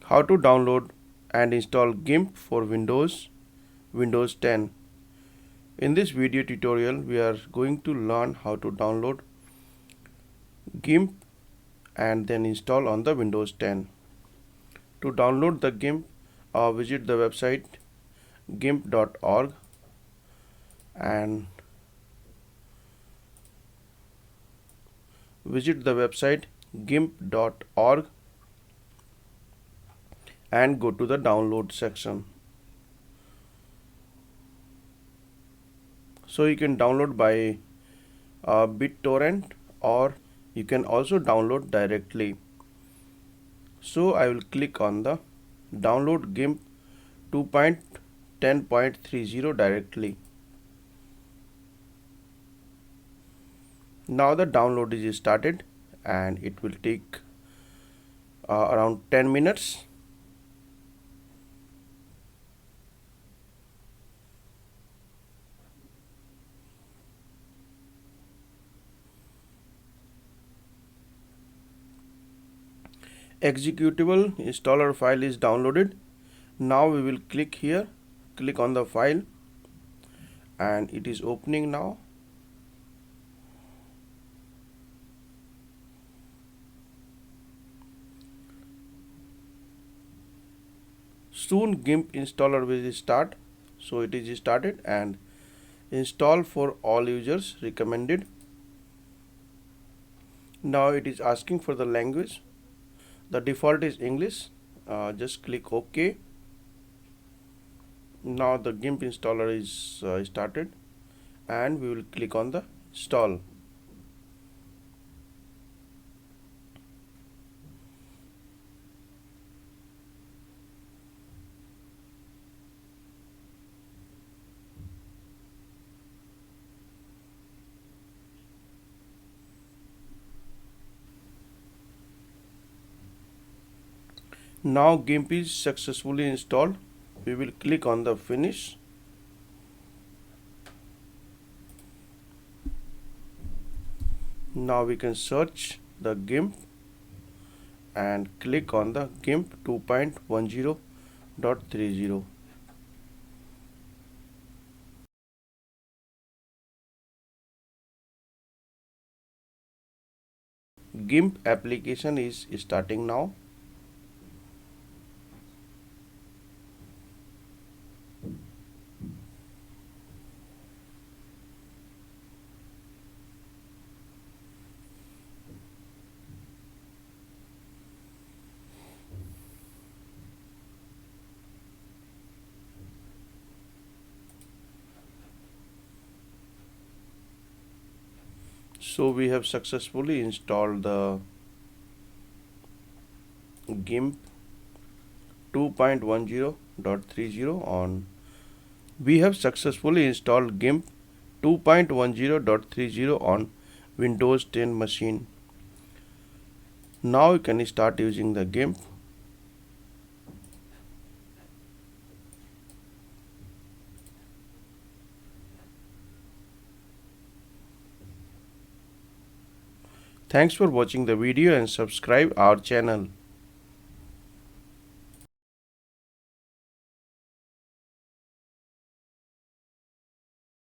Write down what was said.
How to download and install GIMP for Windows 10. In this video tutorial, we are going to learn how to download GIMP and then install on the Windows 10. To download the GIMP, visit the website gimp.org and and go to the download section. So you can download by BitTorrent, or you can also download directly. So I will click on the download GIMP 2.10.30 directly. Now the download is started and it will take around 10 minutes. Executable installer file is downloaded. Now we will click here, click on the file, and it is opening now. Soon GIMP installer will start. So it is started and install for all users recommended. Now it is asking for the language. The default is English. Just click OK. Now the GIMP installer is started and we will click on the install. Now GIMP is successfully installed. We will click on the finish. Now we can search the GIMP and click on the GIMP 2.10.30. GIMP application is starting now. So we have successfully installed the GIMP 2.10.30 on. We have successfully installed GIMP 2.10.30 on Windows 10 machine. Now you can start using the GIMP. Thanks for watching the video and subscribe our channel.